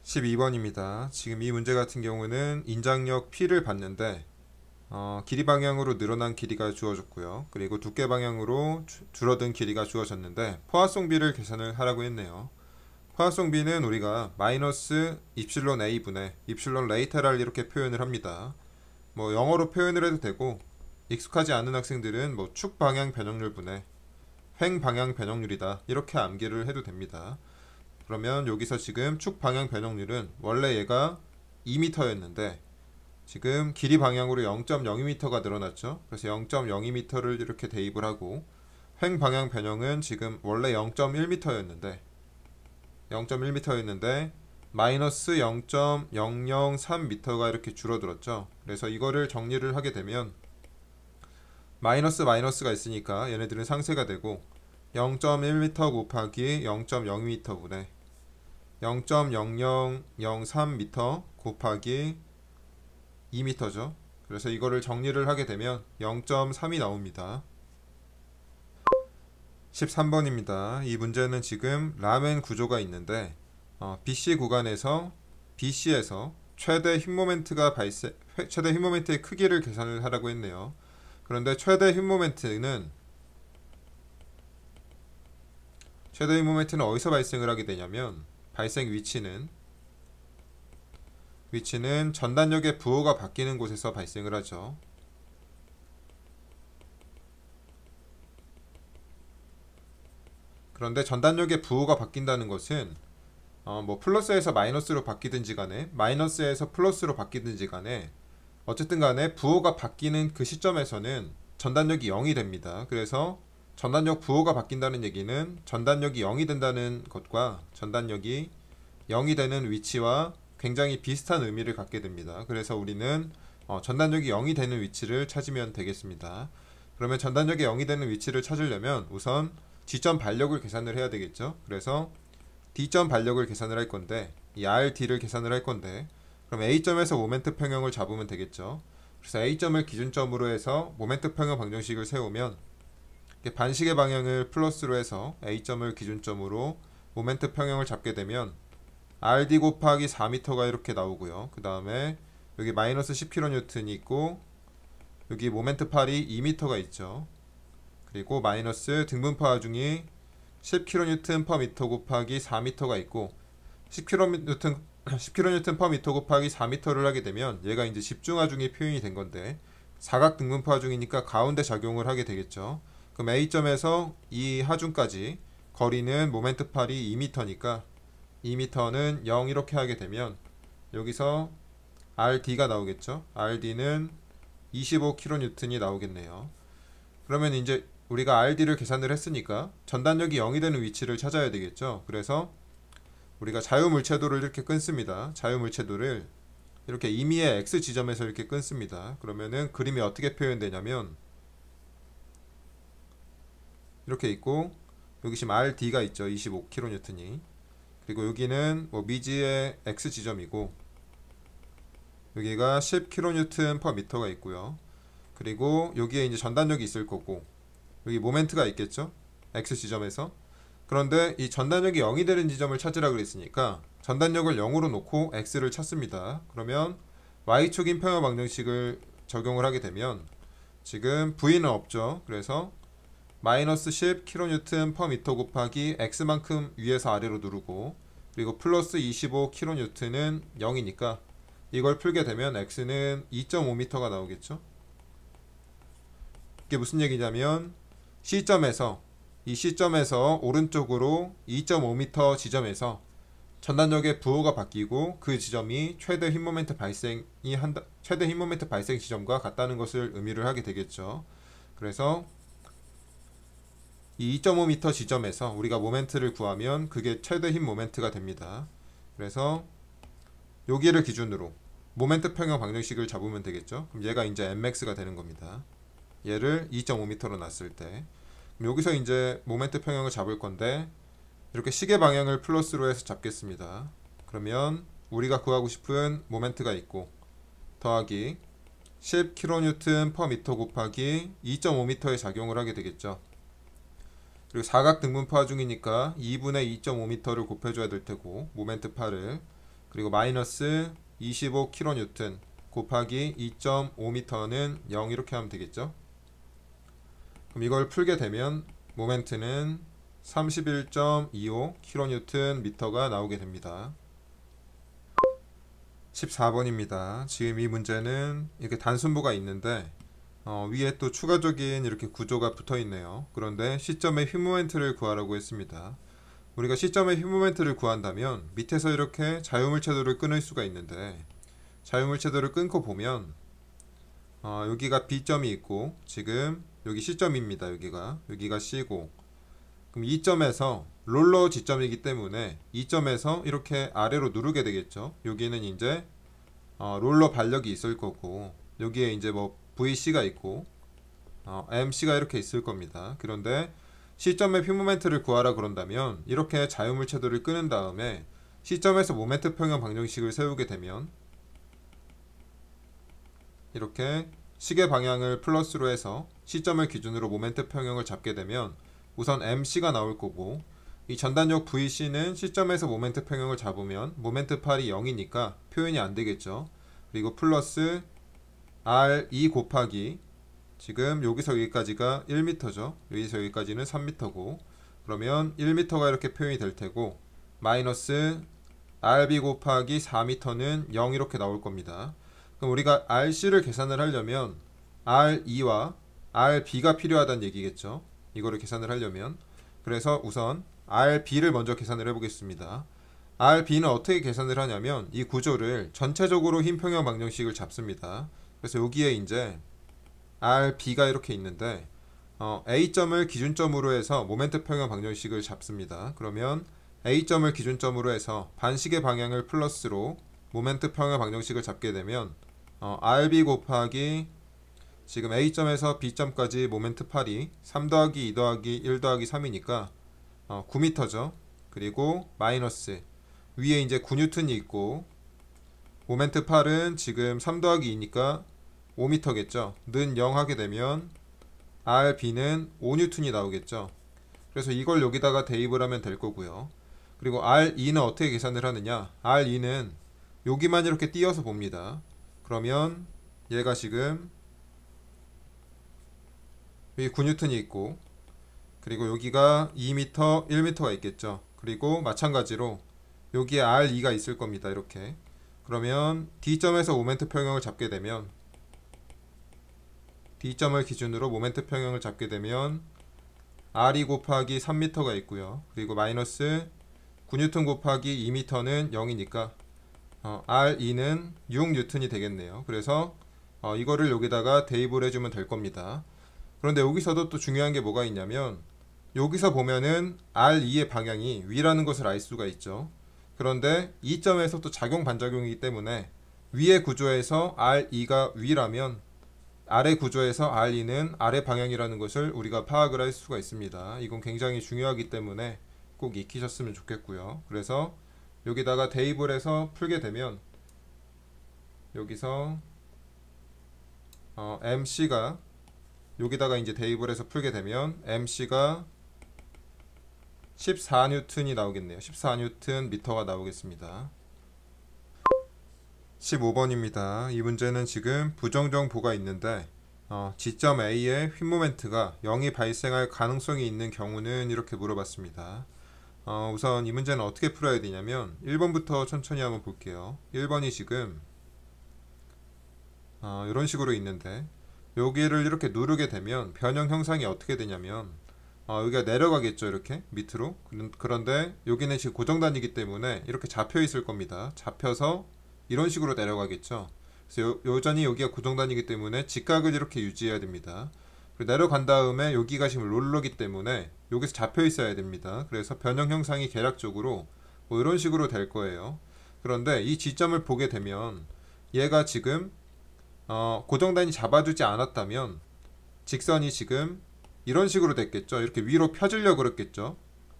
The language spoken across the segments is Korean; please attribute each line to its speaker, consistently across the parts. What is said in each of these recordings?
Speaker 1: 12번입니다. 지금 이 문제 같은 경우는 인장력 P를 봤는데 길이 방향으로 늘어난 길이가 주어졌고요. 그리고 두께 방향으로 줄어든 길이가 주어졌는데 포화송 B를 계산을 하라고 했네요. 포화송 B는 우리가 마이너스 입실론 A분의 입실론 레이테랄 이렇게 표현을 합니다. 뭐 영어로 표현을 해도 되고 익숙하지 않은 학생들은 뭐 축 방향 변형률 분의 횡 방향 변형률이다 이렇게 암기를 해도 됩니다. 그러면 여기서 지금 축 방향 변형률은 원래 얘가 2m였는데 지금 길이 방향으로 0.02m가 늘어났죠. 그래서 0.02m를 이렇게 대입을 하고 횡 방향 변형은 지금 원래 0.1m였는데 마이너스 0.003m가 이렇게 줄어들었죠. 그래서 이거를 정리를 하게 되면 마이너스 마이너스가 있으니까 얘네들은 상쇄가 되고 0.1m 곱하기 0.02m분의 0.0003m 곱하기 2m죠. 그래서 이거를 정리를 하게 되면 0.3이 나옵니다. 13번입니다. 이 문제는 지금 라멘 구조가 있는데 BC 구간에서 BC에서 최대 힘 모멘트의 크기를 계산을 하라고 했네요. 그런데 최대 힘 모멘트는 어디서 발생을 하게 되냐면 발생 위치는 전단력의 부호가 바뀌는 곳에서 발생을 하죠. 그런데 전단력의 부호가 바뀐다는 것은 뭐 플러스에서 마이너스로 바뀌든지 간에 마이너스에서 플러스로 바뀌든지 간에 어쨌든 간에 부호가 바뀌는 그 시점에서는 전단력이 0이 됩니다. 그래서 전단력 부호가 바뀐다는 얘기는 전단력이 0이 된다는 것과 전단력이 0이 되는 위치와 굉장히 비슷한 의미를 갖게 됩니다. 그래서 우리는 전단력이 0이 되는 위치를 찾으면 되겠습니다. 그러면 전단력이 0이 되는 위치를 찾으려면 우선 지점 반력을 계산을 해야 되겠죠. 그래서 D점 반력을 계산을 할 건데 이 RD를 계산을 할 건데 그럼 A점에서 모멘트 평형을 잡으면 되겠죠. 그래서 A점을 기준점으로 해서 모멘트 평형 방정식을 세우면 반식의 방향을 플러스로 해서 A점을 기준점으로 모멘트 평형을 잡게 되면 RD 곱하기 4m가 이렇게 나오고요. 그 다음에 여기 마이너스 10kN이 있고 여기 모멘트 팔이 2m가 있죠. 그리고 마이너스 등분파 하중이 10kN/m 곱하기 4m가 있고 10kN/m 곱하기 4m를 하게 되면 얘가 이제 집중하중이 표현이 된 건데 사각 등분파 하중이니까 가운데 작용을 하게 되겠죠. 그럼 A점에서 이 하중까지 거리는 모멘트 팔이 2m니까 2m는 0 이렇게 하게 되면 여기서 RD가 나오겠죠. RD는 25kN이 나오겠네요. 그러면 이제 우리가 RD를 계산을 했으니까 전단력이 0이 되는 위치를 찾아야 되겠죠. 그래서 우리가 자유물체도를 이렇게 끊습니다. 자유물체도를 이렇게 임의의 X 지점에서 이렇게 끊습니다. 그러면은 그림이 어떻게 표현되냐면 이렇게 있고 여기 지금 RD가 있죠. 25kN이. 그리고 여기는 뭐 미지의 X 지점이고 여기가 10kN/m가 있고요. 그리고 여기에 이제 전단력이 있을 거고 여기 모멘트가 있겠죠. X 지점에서. 그런데 이 전단력이 0이 되는 지점을 찾으라 그랬으니까 전단력을 0으로 놓고 X를 찾습니다. 그러면 Y축 인평형 방정식을 적용을 하게 되면 지금 V는 없죠. 그래서 마이너스 10kN/m 곱하기 X만큼 위에서 아래로 누르고 그리고 플러스 25kN는 0이니까 이걸 풀게 되면 X는 2.5m가 나오겠죠. 이게 무슨 얘기냐면 이 시점에서 오른쪽으로 2.5m 지점에서 전단력의 부호가 바뀌고 그 지점이 최대 힘 모멘트 발생 지점과 같다는 것을 의미를 하게 되겠죠. 그래서 이 2.5m 지점에서 우리가 모멘트를 구하면 그게 최대 힘 모멘트가 됩니다. 그래서 여기를 기준으로 모멘트 평형 방정식을 잡으면 되겠죠. 그럼 얘가 이제 mx가 되는 겁니다. 얘를 2.5m로 놨을 때 그럼 여기서 이제 모멘트 평형을 잡을 건데 이렇게 시계 방향을 플러스로 해서 잡겠습니다. 그러면 우리가 구하고 싶은 모멘트가 있고 더하기 10kN/m 곱하기 2.5m의 작용을 하게 되겠죠. 그리고 사각 등분파 중이니까 2분의 2.5m를 곱해줘야 될 테고 모멘트 8을 그리고 마이너스 25kN 곱하기 2.5m는 0 이렇게 하면 되겠죠. 그럼 이걸 풀게 되면 모멘트는 31.25kNm가 나오게 됩니다. 14번입니다. 지금 이 문제는 이렇게 단순부가 있는데 위에 또 추가적인 이렇게 구조가 붙어 있네요. 그런데 시점의 휘 모멘트를 구하라고 했습니다. 우리가 시점의 휘 모멘트를 구한다면 밑에서 이렇게 자유물체도를 끊을 수가 있는데, 자유물체도를 끊고 보면 여기가 B점이 있고 지금 여기 C점입니다. 여기가 C고, 그럼 이 점에서 롤러 지점이기 때문에 이 점에서 이렇게 아래로 누르게 되겠죠. 여기는 이제 롤러 반력이 있을 거고, 여기에 이제 뭐 VC가 있고 MC가 이렇게 있을 겁니다. 그런데 C점의 휘 모멘트를 구하라 그런다면 이렇게 자유물체도를 끄는 다음에 C점에서 모멘트 평형 방정식을 세우게 되면 이렇게 시계 방향을 플러스로 해서 C점을 기준으로 모멘트 평형을 잡게 되면 우선 MC가 나올 거고, 이 전단력 VC는 C점에서 모멘트 평형을 잡으면 모멘트 팔이 0이니까 표현이 안 되겠죠. 그리고 플러스 R2 곱하기 지금 여기서 여기까지가 1m죠. 여기서 여기까지는 3m고, 그러면 1m가 이렇게 표현이 될 테고, 마이너스 RB 곱하기 4m는 0 이렇게 나올 겁니다. 그럼 우리가 RC를 계산을 하려면 R2와 RB가 필요하다는 얘기겠죠. 이거를 계산을 하려면. 그래서 우선 RB를 먼저 계산을 해보겠습니다. RB는 어떻게 계산을 하냐면 이 구조를 전체적으로 흰 평형 방정식을 잡습니다. 그래서 여기에 이제 RB가 이렇게 있는데 A점을 기준점으로 해서 모멘트 평형 방정식을 잡습니다. 그러면 A점을 기준점으로 해서 반시계 방향을 플러스로 모멘트 평형 방정식을 잡게 되면 RB 곱하기 지금 A점에서 B점까지 모멘트 팔이 3 더하기 2 더하기 1 더하기 3이니까 9m죠. 그리고 마이너스 위에 이제 9N이 있고, 모멘트 팔은 지금 3 더하기 2니까 5m겠죠. 는 0 하게 되면 RB는 5N이 나오겠죠. 그래서 이걸 여기다가 대입을 하면 될 거고요. 그리고 R2는 어떻게 계산을 하느냐, R2는 여기만 이렇게 띄어서 봅니다. 그러면 얘가 지금 여기 9N이 있고, 그리고 여기가 2m, 1m가 있겠죠. 그리고 마찬가지로 여기에 R2가 있을 겁니다. 이렇게. 그러면 D점에서 모멘트 평형을 잡게 되면 D점을 기준으로 모멘트 평형을 잡게 되면 R2 곱하기 3m가 있고요. 그리고 마이너스 9N 곱하기 2m는 0이니까 R2는 6N이 되겠네요. 그래서 이거를 여기다가 대입을 해주면 될 겁니다. 그런데 여기서도 또 중요한 게 뭐가 있냐면 여기서 보면은 R2의 방향이 위라는 것을 알 수가 있죠. 그런데 이 점에서 또 작용 반작용이기 때문에 위의 구조에서 R2가 위라면 아래 구조에서 R2는 아래 방향이라는 것을 우리가 파악을 할 수가 있습니다. 이건 굉장히 중요하기 때문에 꼭 익히셨으면 좋겠고요. 그래서 여기다가 대입을 해서 풀게 되면 여기서 MC가 여기다가 이제 대입을 해서 풀게 되면 MC가 14N이 나오겠네요. 14Nm가 나오겠습니다. 15번입니다. 이 문제는 지금 부정정보가 있는데 지점 A의 휘 모멘트가 0이 발생할 가능성이 있는 경우는 이렇게 물어봤습니다. 우선 이 문제는 어떻게 풀어야 되냐면 1번부터 천천히 한번 볼게요. 1번이 지금 이런 식으로 있는데 여기를 이렇게 누르게 되면 변형 형상이 어떻게 되냐면 여기가 내려가겠죠. 이렇게 밑으로. 그런데 여기는 지금 고정단이기 때문에 이렇게 잡혀 있을 겁니다. 잡혀서 이런 식으로 내려가겠죠. 그래서 여전히 여기가 고정단이기 때문에 직각을 이렇게 유지해야 됩니다. 그리고 내려간 다음에 여기가 지금 롤러기 때문에 여기서 잡혀 있어야 됩니다. 그래서 변형 형상이 계략적으로 뭐 이런 식으로 될 거예요. 그런데 이 지점을 보게 되면 얘가 지금 고정단이 잡아주지 않았다면 직선이 지금 이런 식으로 됐겠죠. 이렇게 위로 펴지려고 그랬겠죠.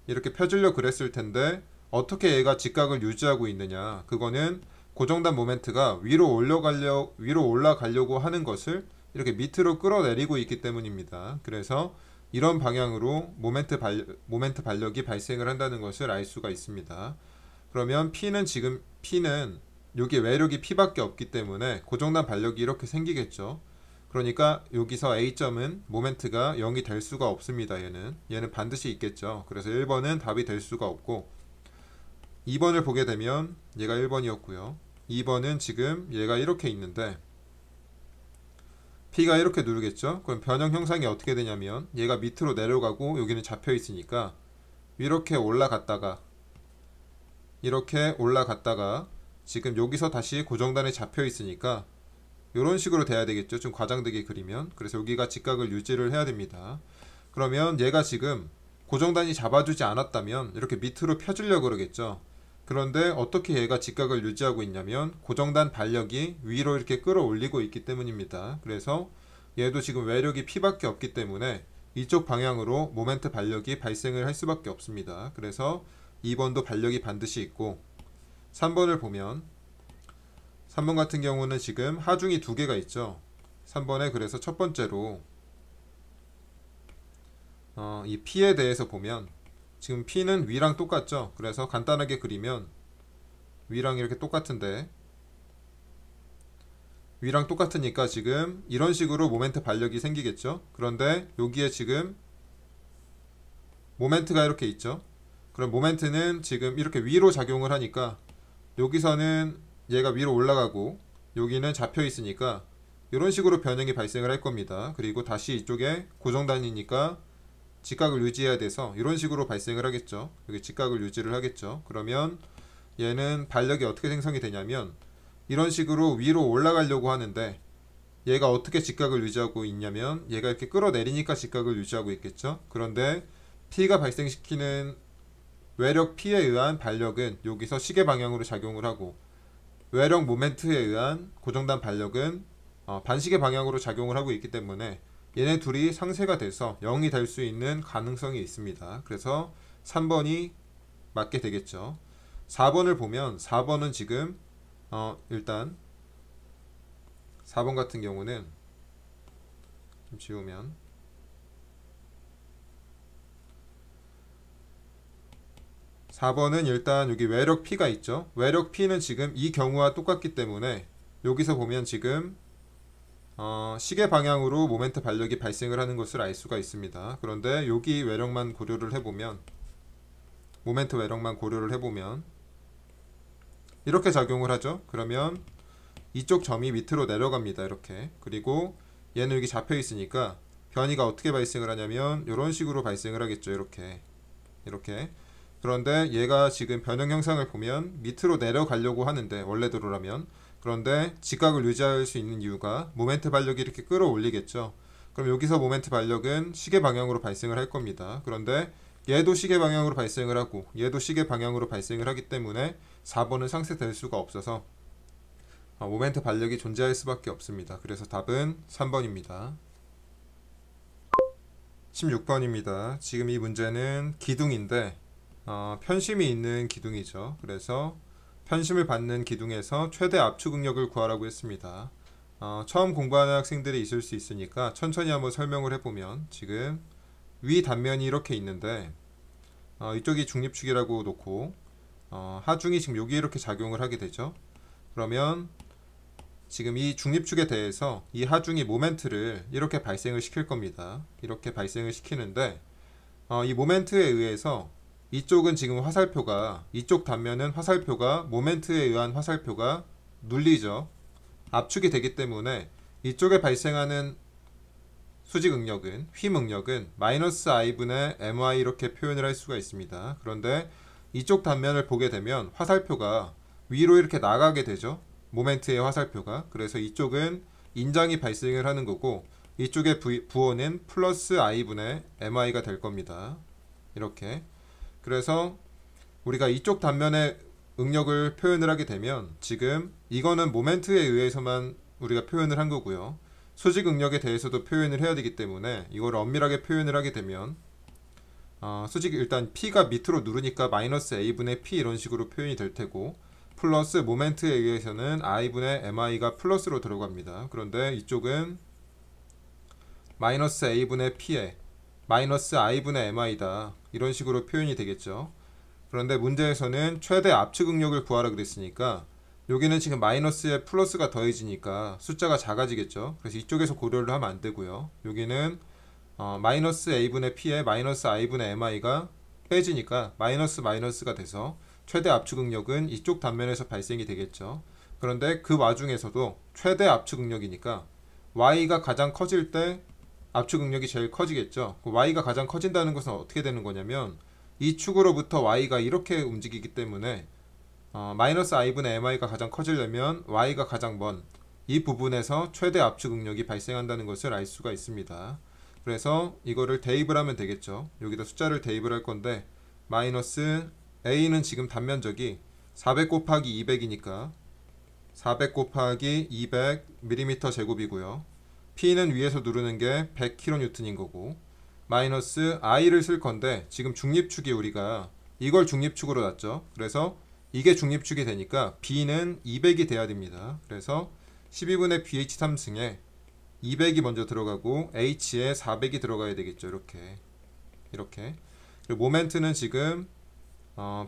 Speaker 1: 이렇게 펴지려고 그랬을 텐데 어떻게 얘가 직각을 유지하고 있느냐, 그거는 고정단 모멘트가 위로 올라가려고 하는 것을 이렇게 밑으로 끌어내리고 있기 때문입니다. 그래서 이런 방향으로 모멘트 발력이 발생을 한다는 것을 알 수가 있습니다. 그러면 P는 여기 외력이 P밖에 없기 때문에 고정단 반력이 이렇게 생기겠죠. 그러니까 여기서 A점은 모멘트가 0이 될 수가 없습니다. 얘는 반드시 있겠죠. 그래서 1번은 답이 될 수가 없고, 2번을 보게 되면 얘가 1번이었고요. 2번은 지금 얘가 이렇게 있는데 P가 이렇게 누르겠죠. 그럼 변형 형상이 어떻게 되냐면 얘가 밑으로 내려가고 여기는 잡혀 있으니까 이렇게 올라갔다가 지금 여기서 다시 고정단에 잡혀 있으니까 이런 식으로 돼야 되겠죠. 좀 과장되게 그리면. 그래서 여기가 직각을 유지를 해야 됩니다. 그러면 얘가 지금 고정단이 잡아주지 않았다면 이렇게 밑으로 펴주려고 그러겠죠. 그런데 어떻게 얘가 직각을 유지하고 있냐면 고정단 반력이 위로 이렇게 끌어올리고 있기 때문입니다. 그래서 얘도 지금 외력이 P밖에 없기 때문에 이쪽 방향으로 모멘트 반력이 발생을 할 수밖에 없습니다. 그래서 2번도 반력이 반드시 있고, 3번을 보면 3번 같은 경우는 지금 하중이 두 개가 있죠. 3번에 그래서 첫 번째로 이 P에 대해서 보면 지금 P는 위랑 똑같죠. 그래서 간단하게 그리면 위랑 이렇게 똑같은데, 위랑 똑같으니까 지금 이런 식으로 모멘트 반력이 생기겠죠. 그런데 여기에 지금 모멘트가 이렇게 있죠. 그럼 모멘트는 지금 이렇게 위로 작용을 하니까 여기서는 얘가 위로 올라가고 여기는 잡혀 있으니까 이런 식으로 변형이 발생을 할 겁니다. 그리고 다시 이쪽에 고정단이니까 직각을 유지해야 돼서 이런 식으로 발생을 하겠죠. 여기 직각을 유지를 하겠죠. 그러면 얘는 반력이 어떻게 생성이 되냐면 이런 식으로 위로 올라가려고 하는데 얘가 어떻게 직각을 유지하고 있냐면 얘가 이렇게 끌어내리니까 직각을 유지하고 있겠죠. 그런데 P가 발생시키는 외력 P에 의한 반력은 여기서 시계 방향으로 작용을 하고, 외력 모멘트에 의한 고정단 반력은 반시계 방향으로 작용을 하고 있기 때문에 얘네 둘이 상쇄가 돼서 0이 될 수 있는 가능성이 있습니다. 그래서 3번이 맞게 되겠죠. 4번을 보면 4번은 지금 일단 4번 같은 경우는 좀 지우면 4번은 일단 여기 외력 P가 있죠. 외력 P는 지금 이 경우와 똑같기 때문에 여기서 보면 지금 시계 방향으로 모멘트 반력이 발생을 하는 것을 알 수가 있습니다. 그런데 여기 외력만 고려를 해보면, 모멘트 외력만 고려를 해보면 이렇게 작용을 하죠. 그러면 이쪽 점이 밑으로 내려갑니다. 이렇게. 그리고 얘는 여기 잡혀 있으니까 변이가 어떻게 발생을 하냐면 이런 식으로 발생을 하겠죠. 이렇게. 그런데 얘가 지금 변형 형상을 보면 밑으로 내려가려고 하는데, 원래대로라면, 그런데 직각을 유지할 수 있는 이유가 모멘트 반력이 이렇게 끌어올리겠죠. 그럼 여기서 모멘트 반력은 시계 방향으로 발생을 할 겁니다. 그런데 얘도 시계 방향으로 발생을 하고 얘도 시계 방향으로 발생을 하기 때문에 4번은 상쇄될 수가 없어서 모멘트 반력이 존재할 수밖에 없습니다. 그래서 답은 3번입니다. 16번입니다. 지금 이 문제는 기둥인데 편심이 있는 기둥이죠. 그래서 편심을 받는 기둥에서 최대 압축 응력을 구하라고 했습니다. 처음 공부하는 학생들이 있을 수 있으니까 천천히 한번 설명을 해보면, 지금 위 단면이 이렇게 있는데 이쪽이 중립축이라고 놓고 하중이 지금 여기 이렇게 작용을 하게 되죠. 그러면 지금 이 중립축에 대해서 이 하중이 모멘트를 이렇게 발생을 시킬 겁니다. 이렇게 발생을 시키는데 이 모멘트에 의해서 이쪽은 지금 화살표가, 이쪽 단면은 화살표가 모멘트에 의한 화살표가 눌리죠. 압축이 되기 때문에 이쪽에 발생하는 수직 응력은, 휨 응력은 마이너스 i분의 my 이렇게 표현을 할 수가 있습니다. 그런데 이쪽 단면을 보게 되면 화살표가 위로 이렇게 나가게 되죠. 모멘트의 화살표가. 그래서 이쪽은 인장이 발생을 하는 거고 이쪽의 부호는 플러스 i분의 my가 될 겁니다. 이렇게. 그래서 우리가 이쪽 단면의 응력을 표현을 하게 되면 지금 이거는 모멘트에 의해서만 우리가 표현을 한 거고요. 수직 응력에 대해서도 표현을 해야 되기 때문에 이걸 엄밀하게 표현을 하게 되면 수직 일단 P가 밑으로 누르니까 마이너스 A분의 P 이런 식으로 표현이 될 테고, 플러스 모멘트에 의해서는 I분의 MI가 플러스로 들어갑니다. 그런데 이쪽은 마이너스 A분의 P에 마이너스 I분의 MI다 이런 식으로 표현이 되겠죠. 그런데 문제에서는 최대 압축 응력을 구하라 그랬으니까 여기는 지금 마이너스에 플러스가 더해지니까 숫자가 작아지겠죠. 그래서 이쪽에서 고려를 하면 안 되고요. 여기는 마이너스 a분의 p에 마이너스 i분의 mi가 빼지니까 마이너스 마이너스가 돼서 최대 압축 응력은 이쪽 단면에서 발생이 되겠죠. 그런데 그 와중에서도 최대 압축 응력이니까 y가 가장 커질 때 압축 응력이 제일 커지겠죠. y가 가장 커진다는 것은 어떻게 되는 거냐면 이 축으로부터 y가 이렇게 움직이기 때문에 마이너스 i분의 mi가 가장 커지려면 y가 가장 먼 이 부분에서 최대 압축 응력이 발생한다는 것을 알 수가 있습니다. 그래서 이거를 대입을 하면 되겠죠. 여기다 숫자를 대입을 할 건데 마이너스 a는 지금 단면적이 400 곱하기 200이니까 400 곱하기 200mm 제곱이고요. P는 위에서 누르는 게 100kN인 거고 마이너스 I를 쓸 건데 지금 중립축이 우리가 이걸 중립축으로 놨죠. 그래서 이게 중립축이 되니까 B는 200이 돼야 됩니다. 그래서 12분의 BH3승에 200이 먼저 들어가고 H에 400이 들어가야 되겠죠. 이렇게 그리고 모멘트는 지금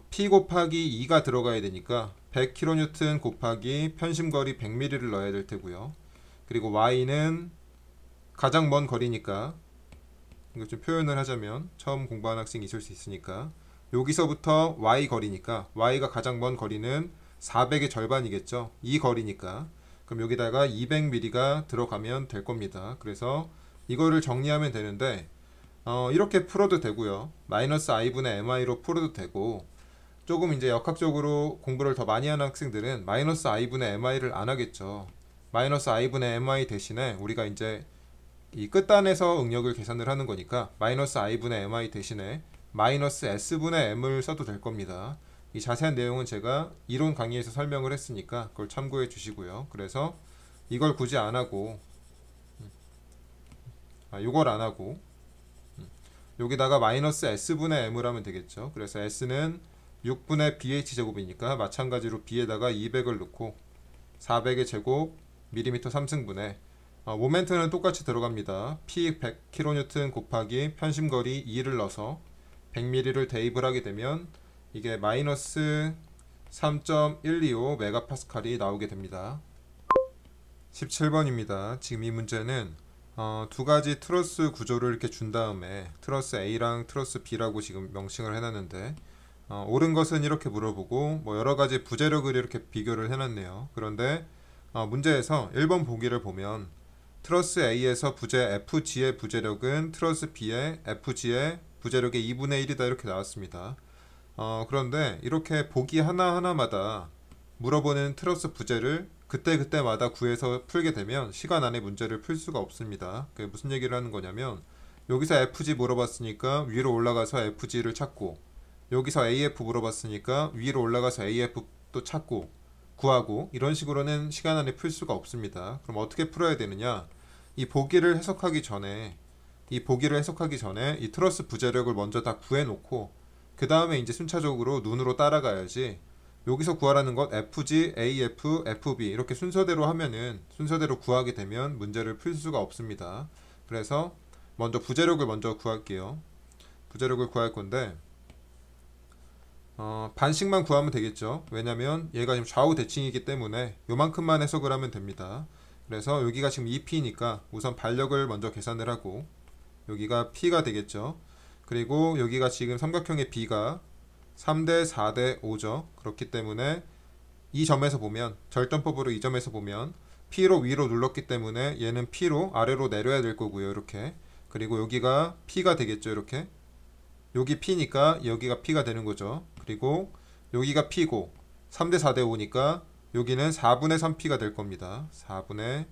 Speaker 1: P 곱하기 2가 들어가야 되니까 100kN 곱하기 편심거리 100mm를 넣어야 될 테고요. 그리고 Y는 가장 먼 거리니까 이거 좀 표현을 하자면 처음 공부한 학생이 있을 수 있으니까 여기서부터 Y 거리니까 Y가 가장 먼 거리는 400의 절반이겠죠. 이 거리니까 그럼 여기다가 200mm가 들어가면 될 겁니다. 그래서 이거를 정리하면 되는데 이렇게 풀어도 되고요. 마이너스 i분의 mi로 풀어도 되고 조금 이제 역학적으로 공부를 더 많이 하는 학생들은 마이너스 i분의 mi를 안 하겠죠. 마이너스 i분의 mi 대신에 우리가 이제 이 끝단에서 응력을 계산을 하는 거니까 마이너스 i분의 mi 대신에 마이너스 s분의 m을 써도 될 겁니다. 이 자세한 내용은 제가 이론 강의에서 설명을 했으니까 그걸 참고해 주시고요. 그래서 이걸 굳이 안 하고 이걸 안 하고 여기다가 마이너스 s분의 m을 하면 되겠죠. 그래서 s는 6분의 bh 제곱이니까 마찬가지로 b에다가 200을 넣고 400의 제곱 밀리미터 3승분의 모멘트는 똑같이 들어갑니다. P 100kN 곱하기 편심거리 2를 넣어서 100mm를 대입을 하게 되면 이게 마이너스 3.125 메가파스칼이 나오게 됩니다. 17번입니다. 지금 이 문제는 두 가지 트러스 구조를 이렇게 준 다음에 트러스 A랑 트러스 B라고 지금 명칭을 해놨는데 옳은 것은 이렇게 물어보고 뭐 여러 가지 부재력을 이렇게 비교를 해놨네요. 그런데 문제에서 1번 보기를 보면 트러스 A에서 부재 FG의 부재력은 트러스 B의 FG의 부재력의 2분의 1이다 이렇게 나왔습니다. 그런데 이렇게 보기 하나하나마다 물어보는 트러스 부재를 그때그때마다 구해서 풀게 되면 시간 안에 문제를 풀 수가 없습니다. 그게 무슨 얘기를 하는 거냐면 여기서 FG 물어봤으니까 위로 올라가서 FG를 찾고 여기서 AF 물어봤으니까 위로 올라가서 AF 또 찾고 구하고 이런 식으로는 시간 안에 풀 수가 없습니다. 그럼 어떻게 풀어야 되느냐? 이 보기를 해석하기 전에 이 트러스 부재력을 먼저 다 구해놓고 그 다음에 이제 순차적으로 눈으로 따라가야지 여기서 구하라는 것 FG, AF, FB 이렇게 순서대로 하면은 순서대로 구하게 되면 문제를 풀 수가 없습니다. 그래서 먼저 부재력을 먼저 구할게요. 부재력을 구할 건데 반씩만 구하면 되겠죠. 왜냐면 얘가 지금 좌우 대칭이기 때문에 요만큼만 해석을 하면 됩니다. 그래서 여기가 지금 2P니까 우선 반력을 먼저 계산을 하고 여기가 P가 되겠죠. 그리고 여기가 지금 삼각형의 B가 3대 4대 5죠. 그렇기 때문에 이 점에서 보면 절전법으로 이 점에서 보면 P로 위로 눌렀기 때문에 얘는 P로 아래로 내려야 될 거고요. 이렇게 그리고 여기가 P가 되겠죠. 이렇게 여기 P니까 여기가 P가 되는 거죠. 그리고 여기가 P고 3대 4대 5니까 여기는 4분의 3P가 될 겁니다. 4분의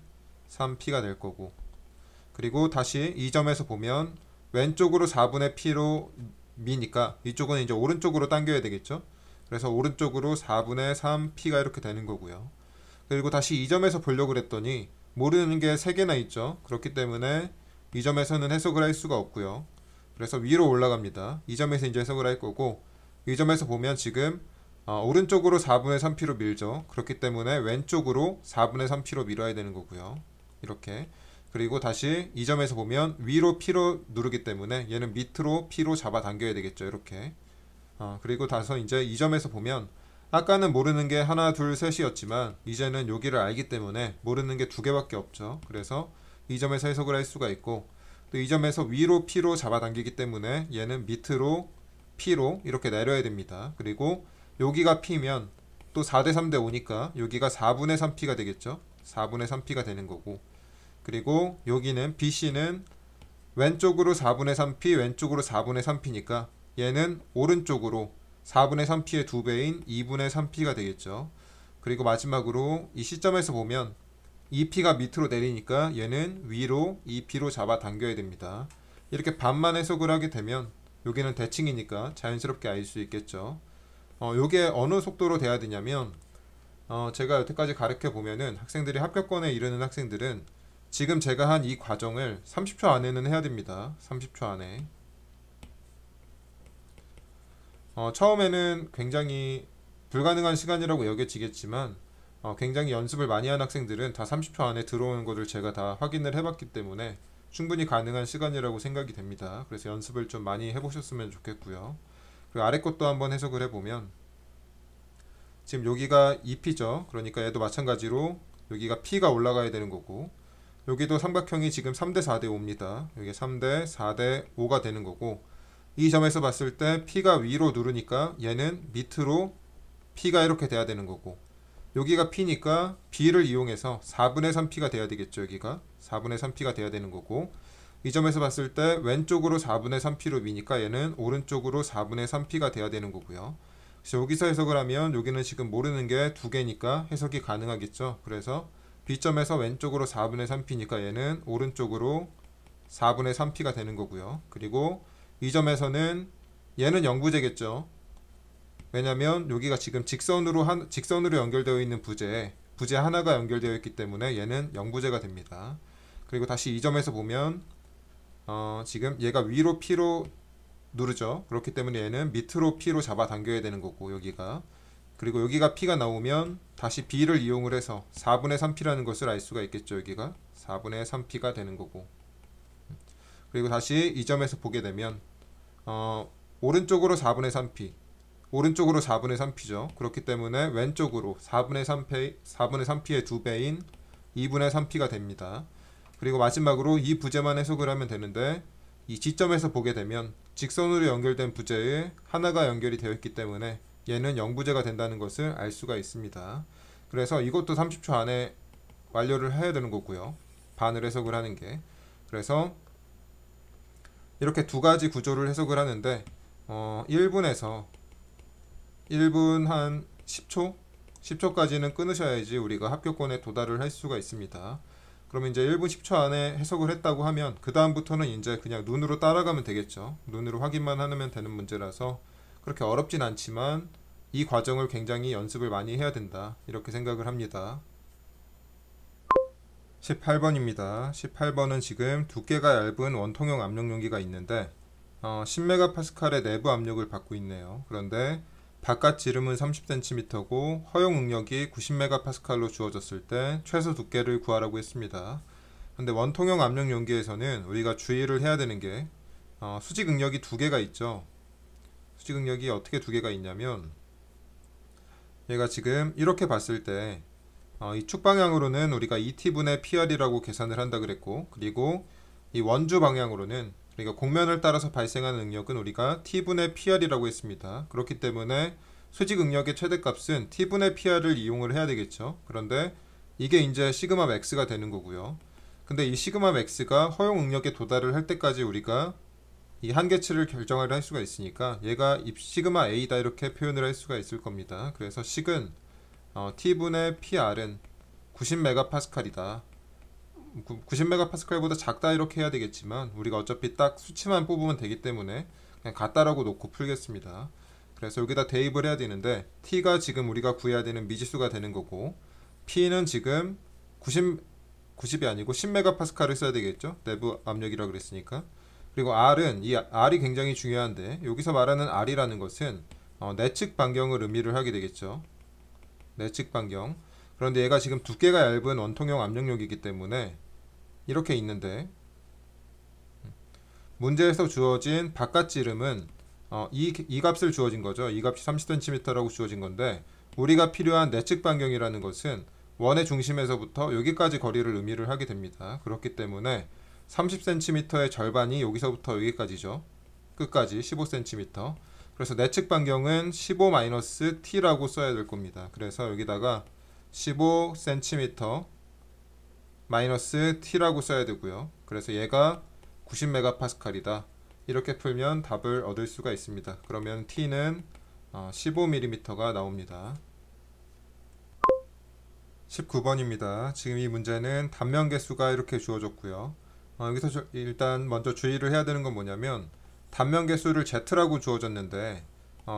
Speaker 1: 3P가 될 거고 그리고 다시 이 점에서 보면 왼쪽으로 4분의 P로 미니까 이쪽은 이제 오른쪽으로 당겨야 되겠죠. 그래서 오른쪽으로 4분의 3P가 이렇게 되는 거고요. 그리고 다시 이 점에서 보려고 그랬더니 모르는 게 3개나 있죠. 그렇기 때문에 이 점에서는 해석을 할 수가 없고요. 그래서 위로 올라갑니다. 이 점에서 이제 해석을 할 거고 이 점에서 보면 지금 오른쪽으로 4분의 3P로 밀죠. 그렇기 때문에 왼쪽으로 4분의 3P로 밀어야 되는 거고요. 이렇게 그리고 다시 이 점에서 보면 위로 P로 누르기 때문에 얘는 밑으로 P로 잡아 당겨야 되겠죠. 이렇게 그리고 다서 이제 이 점에서 보면 아까는 모르는 게 하나, 둘, 셋이었지만 이제는 여기를 알기 때문에 모르는 게 두 개밖에 없죠. 그래서 이 점에서 해석을 할 수가 있고 또 이 점에서 위로 P로 잡아당기기 때문에 얘는 밑으로 P로 이렇게 내려야 됩니다. 그리고 여기가 P면 또 4대 3대 5니까 여기가 4분의 3P가 되겠죠. 4분의 3P가 되는 거고 그리고 여기는 BC는 왼쪽으로 4분의 3P 왼쪽으로 4분의 3P니까 얘는 오른쪽으로 4분의 3P의 2배인 2분의 3P가 되겠죠. 그리고 마지막으로 이 시점에서 보면 2P가 밑으로 내리니까 얘는 위로 2P로 잡아 당겨야 됩니다. 이렇게 반만 해석을 하게 되면 여기는 대칭이니까 자연스럽게 알 수 있겠죠. 요게 어느 속도로 돼야 되냐면 제가 여태까지 가르쳐 보면은 학생들이 합격권에 이르는 학생들은 지금 제가 한 이 과정을 30초 안에는 해야 됩니다. 30초 안에. 처음에는 굉장히 불가능한 시간이라고 여겨지겠지만 굉장히 연습을 많이 한 학생들은 다 30초 안에 들어오는 것을 제가 다 확인을 해봤기 때문에 충분히 가능한 시간이라고 생각이 됩니다. 그래서 연습을 좀 많이 해보셨으면 좋겠고요. 그리고 아래 것도 한번 해석을 해보면 지금 여기가 2P죠. 그러니까 얘도 마찬가지로 여기가 P가 올라가야 되는 거고 여기도 삼각형이 지금 3대 4대 5입니다. 여기 3대 4대 5가 되는 거고 이 점에서 봤을 때 P가 위로 누르니까 얘는 밑으로 P가 이렇게 돼야 되는 거고 여기가 P니까 B를 이용해서 4분의 3P가 돼야 되겠죠. 여기가 4분의 3P가 돼야 되는 거고 이 점에서 봤을 때 왼쪽으로 4분의 3P로 미니까 얘는 오른쪽으로 4분의 3P가 돼야 되는 거고요. 그래서 여기서 해석을 하면 여기는 지금 모르는 게 두 개니까 해석이 가능하겠죠. 그래서 B점에서 왼쪽으로 4분의 3P니까 얘는 오른쪽으로 4분의 3P가 되는 거고요. 그리고 이 점에서는 얘는 영부제겠죠. 왜냐면 여기가 지금 직선으로 연결되어 있는 부재 하나가 연결되어 있기 때문에 얘는 영부제가 됩니다. 그리고 다시 이 점에서 보면 지금 얘가 위로 P로 누르죠. 그렇기 때문에 얘는 밑으로 P로 잡아당겨야 되는 거고 여기가 그리고 여기가 P가 나오면 다시 B를 이용을 해서 4분의 3P라는 것을 알 수가 있겠죠. 여기가 4분의 3P가 되는 거고 그리고 다시 이 점에서 보게 되면 오른쪽으로 4분의 3P 오른쪽으로 4분의 3P죠. 그렇기 때문에 왼쪽으로 4분의 3P의 2배인 2분의 3P가 됩니다. 그리고 마지막으로 이 부재만 해석을 하면 되는데 이 지점에서 보게 되면 직선으로 연결된 부재에 하나가 연결이 되어 있기 때문에 얘는 0부재가 된다는 것을 알 수가 있습니다. 그래서 이것도 30초 안에 완료를 해야 되는 거고요. 반을 해석을 하는 게. 그래서 이렇게 두 가지 구조를 해석을 하는데 1분 한 10초? 10초까지는 끊으셔야지 우리가 합격권에 도달을 할 수가 있습니다. 그러면 이제 1분 10초 안에 해석을 했다고 하면 그 다음부터는 이제 그냥 눈으로 따라가면 되겠죠. 눈으로 확인만 하면 되는 문제라서 그렇게 어렵진 않지만 이 과정을 굉장히 연습을 많이 해야 된다 이렇게 생각을 합니다. 18번입니다. 18번은 지금 두께가 얇은 원통형 압력용기가 있는데 10MPa의 내부 압력을 받고 있네요. 그런데 바깥 지름은 30cm고 허용 응력이 90MPa로 주어졌을 때 최소 두께를 구하라고 했습니다. 근데 원통형 압력 용기에서는 우리가 주의를 해야 되는 게 수직 응력이 두 개가 있죠. 수직 응력이 어떻게 두 개가 있냐면 얘가 지금 이렇게 봤을 때 이 축 방향으로는 우리가 2t분의 PR이라고 계산을 한다 그랬고 그리고 이 원주 방향으로는 그러니까 곡면을 따라서 발생하는 응력은 우리가 t분의 PR이라고 했습니다. 그렇기 때문에 수직 응력의 최대값은 t분의 PR을 이용을 해야 되겠죠. 그런데 이게 이제 시그마 max가 되는 거고요. 근데 이 시그마 max가 허용 응력에 도달을 할 때까지 우리가 이 한계치를 결정을 할 수가 있으니까 얘가 시그마 a다 이렇게 표현을 할 수가 있을 겁니다. 그래서 식은 t분의 PR은 90MPa이다. 90MPa보다 작다 이렇게 해야 되겠지만 우리가 어차피 딱 수치만 뽑으면 되기 때문에 그냥 같다라고 놓고 풀겠습니다. 그래서 여기다 대입을 해야 되는데 t가 지금 우리가 구해야 되는 미지수가 되는 거고 p는 지금 90이 아니고 10MPa를 써야 되겠죠. 내부 압력이라고 그랬으니까. 그리고 r은 이 r이 굉장히 중요한데 여기서 말하는 r이라는 것은 내측 반경을 의미를 하게 되겠죠. 내측 반경. 그런데 얘가 지금 두께가 얇은 원통형 압력용이기 때문에 이렇게 있는데 문제에서 주어진 바깥 지름은 이 값을 주어진 거죠. 이 값이 30cm라고 주어진 건데 우리가 필요한 내측 반경이라는 것은 원의 중심에서부터 여기까지 거리를 의미를 하게 됩니다. 그렇기 때문에 30cm의 절반이 여기서부터 여기까지죠. 끝까지 15cm. 그래서 내측 반경은 15-t라고 써야 될 겁니다. 그래서 여기다가 15cm -t라고 써야 되고요. 그래서 얘가 90MPa이다. 이렇게 풀면 답을 얻을 수가 있습니다. 그러면 t는 15mm가 나옵니다. 19번입니다. 지금 이 문제는 단면 개수가 이렇게 주어졌고요. 여기서 일단 먼저 주의를 해야 되는 건 뭐냐면 단면 개수를 z라고 주어졌는데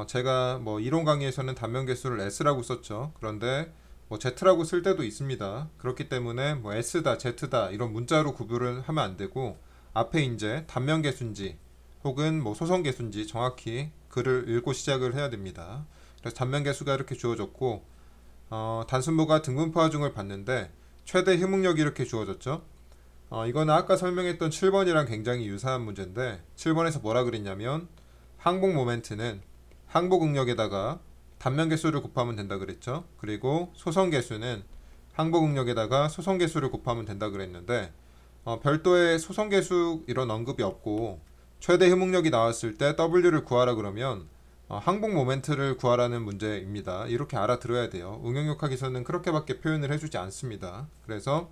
Speaker 1: 제가 뭐 이론 강의에서는 단면 개수를 s라고 썼죠. 그런데 뭐 z라고 쓸 때도 있습니다. 그렇기 때문에 뭐 s다, z다 이런 문자로 구별을 하면 안 되고 앞에 이제 단면 개수인지 혹은 뭐 소선 개수인지 정확히 글을 읽고 시작을 해야 됩니다. 그래서 단면 개수가 이렇게 주어졌고 단순모가 등분포 하중을 봤는데 최대 힘응력이 이렇게 주어졌죠. 이거는 아까 설명했던 7번이랑 굉장히 유사한 문제인데 7번에서 뭐라 그랬냐면 항복 모멘트는 항복 응력에다가 단면 개수를 곱하면 된다 그랬죠. 그리고 소선 개수는 항복 응력에다가 소선 개수를 곱하면 된다 그랬는데 별도의 소선 개수 이런 언급이 없고 최대 힘응력이 나왔을 때 W를 구하라 그러면 항복 모멘트를 구하라는 문제입니다. 이렇게 알아들어야 돼요. 응용역학에서는 그렇게밖에 표현을 해주지 않습니다. 그래서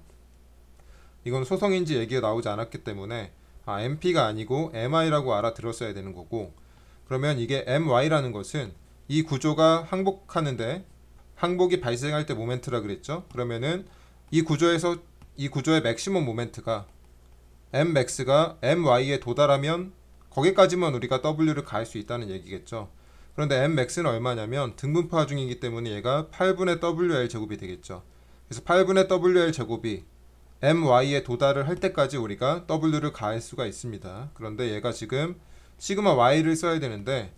Speaker 1: 이건 소성인지 얘기가 나오지 않았기 때문에 MP가 아니고 MI라고 알아들었어야 되는 거고, 그러면 이게 MY라는 것은 이 구조가 항복하는데 항복이 발생할 때 모멘트라 그랬죠. 그러면은 이 구조의 맥시멈 모멘트가 Mmax가 MY에 도달하면 거기까지만 우리가 W를 가할 수 있다는 얘기겠죠. 그런데 Mmax는 얼마냐면 등분포 하중이기 때문에 얘가 8분의 WL 제곱이 되겠죠. 그래서 8분의 WL 제곱이 MY에 도달을 할 때까지 우리가 W를 가할 수가 있습니다. 그런데 얘가 지금 시그마 Y를 써야 되는데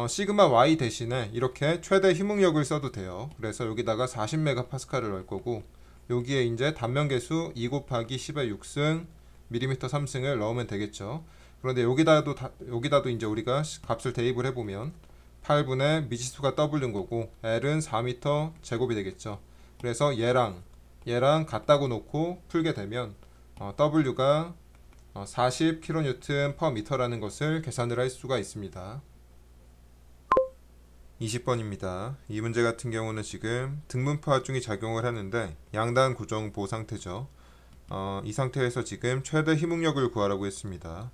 Speaker 1: 시그마 Y 대신에 이렇게 최대 힘응력을 써도 돼요. 그래서 여기다가 40MPa를 넣을 거고 여기에 이제 단면 개수 2 곱하기 10의 6승 밀리미터 3승을 넣으면 되겠죠. 그런데 여기다도 이제 우리가 값을 대입을 해보면 8분의 미지수가 W인 거고 L은 4m 제곱이 되겠죠. 그래서 얘랑 같다고 놓고 풀게 되면 W가 40kNm/m라는 것을 계산을 할 수가 있습니다. 20번입니다. 이 문제 같은 경우는 지금 등분포 하중이 작용을 하는데 양단 고정보 상태죠. 이 상태에서 지금 최대 힘응력을 구하라고 했습니다.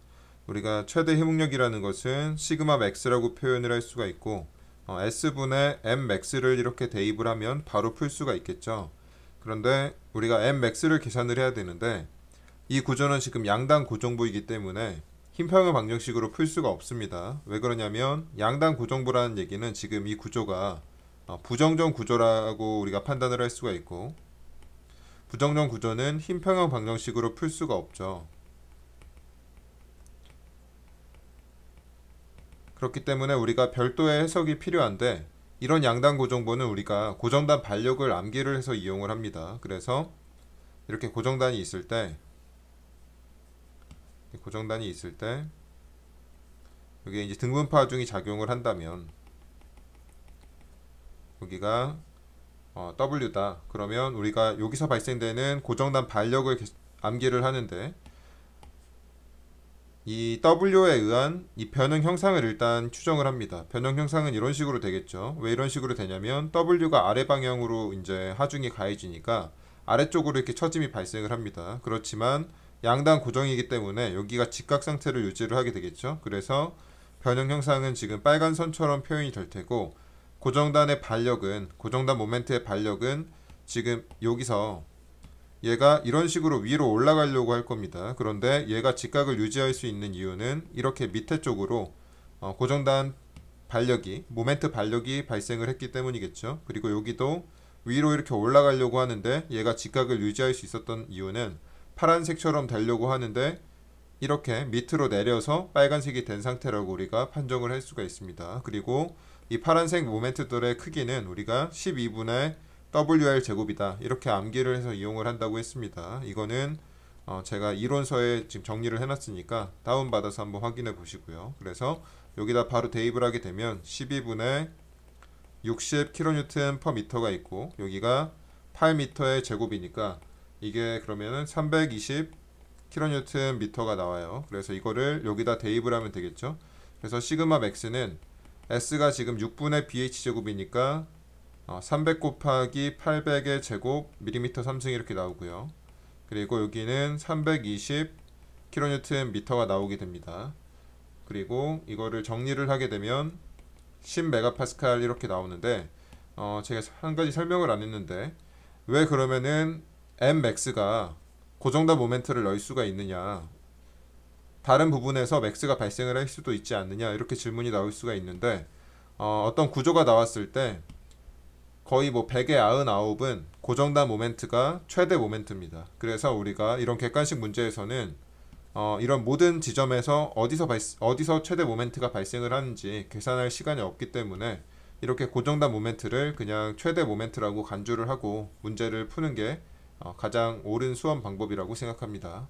Speaker 1: 우리가 최대 힘응력이라는 것은 시그마 max라고 표현을 할 수가 있고 S분의 Mmax를 이렇게 대입을 하면 바로 풀 수가 있겠죠. 그런데 우리가 Mmax를 계산을 해야 되는데 이 구조는 지금 양단 고정부이기 때문에 힘평형 방정식으로 풀 수가 없습니다. 왜 그러냐면 양단 고정부라는 얘기는 지금 이 구조가 부정전 구조라고 우리가 판단을 할 수가 있고 부정전 구조는 힘평형 방정식으로 풀 수가 없죠. 그렇기 때문에 우리가 별도의 해석이 필요한데 이런 양단 고정보는 우리가 고정단 반력을 암기를 해서 이용을 합니다. 그래서 이렇게 고정단이 있을 때 여기에 이제 등분포 하중이 작용을 한다면 여기가 W다. 그러면 우리가 여기서 발생되는 고정단 반력을 암기를 하는데 이 W에 의한 이 변형 형상을 일단 추정을 합니다. 변형 형상은 이런 식으로 되겠죠. 왜 이런 식으로 되냐면 W가 아래 방향으로 이제 하중이 가해지니까 아래쪽으로 이렇게 처짐이 발생을 합니다. 그렇지만 양단 고정이기 때문에 여기가 직각 상태를 유지를 하게 되겠죠. 그래서 변형 형상은 지금 빨간 선처럼 표현이 될 테고 고정단 모멘트의 반력은 지금 여기서 얘가 이런 식으로 위로 올라가려고 할 겁니다. 그런데 얘가 직각을 유지할 수 있는 이유는 이렇게 밑에 쪽으로 고정단 모멘트 반력이 발생을 했기 때문이겠죠. 그리고 여기도 위로 이렇게 올라가려고 하는데 얘가 직각을 유지할 수 있었던 이유는 파란색처럼 되려고 하는데 이렇게 밑으로 내려서 빨간색이 된 상태라고 우리가 판정을 할 수가 있습니다. 그리고 이 파란색 모멘트들의 크기는 우리가 12분의 WR 제곱이다. 이렇게 암기를 해서 이용을 한다고 했습니다. 이거는 제가 이론서에 지금 정리를 해놨으니까 다운받아서 한번 확인해 보시고요. 그래서 여기다 바로 대입을 하게 되면 12분의 60kN/m가 있고 여기가 8m의 제곱이니까 이게 그러면은 320kNm가 나와요. 그래서 이거를 여기다 대입을 하면 되겠죠. 그래서 시그마 맥스는 S가 지금 6분의 BH 제곱이니까 300 곱하기 800의 제곱 밀리미터 3승 이렇게 나오고요. 그리고 여기는 320kNm가 나오게 됩니다. 그리고 이거를 정리를 하게 되면 10MPa 이렇게 나오는데 제가 한 가지 설명을 안 했는데 왜 그러면은 Mmax가 고정단 모멘트를 넣을 수가 있느냐, 다른 부분에서 맥스가 발생을 할 수도 있지 않느냐 이렇게 질문이 나올 수가 있는데 어떤 구조가 나왔을 때 거의 뭐 100의 99은 고정단 모멘트가 최대 모멘트입니다. 그래서 우리가 이런 객관식 문제에서는 이런 모든 지점에서 어디서 최대 모멘트가 발생을 하는지 계산할 시간이 없기 때문에 이렇게 고정단 모멘트를 그냥 최대 모멘트라고 간주를 하고 문제를 푸는 게 가장 옳은 수험 방법이라고 생각합니다.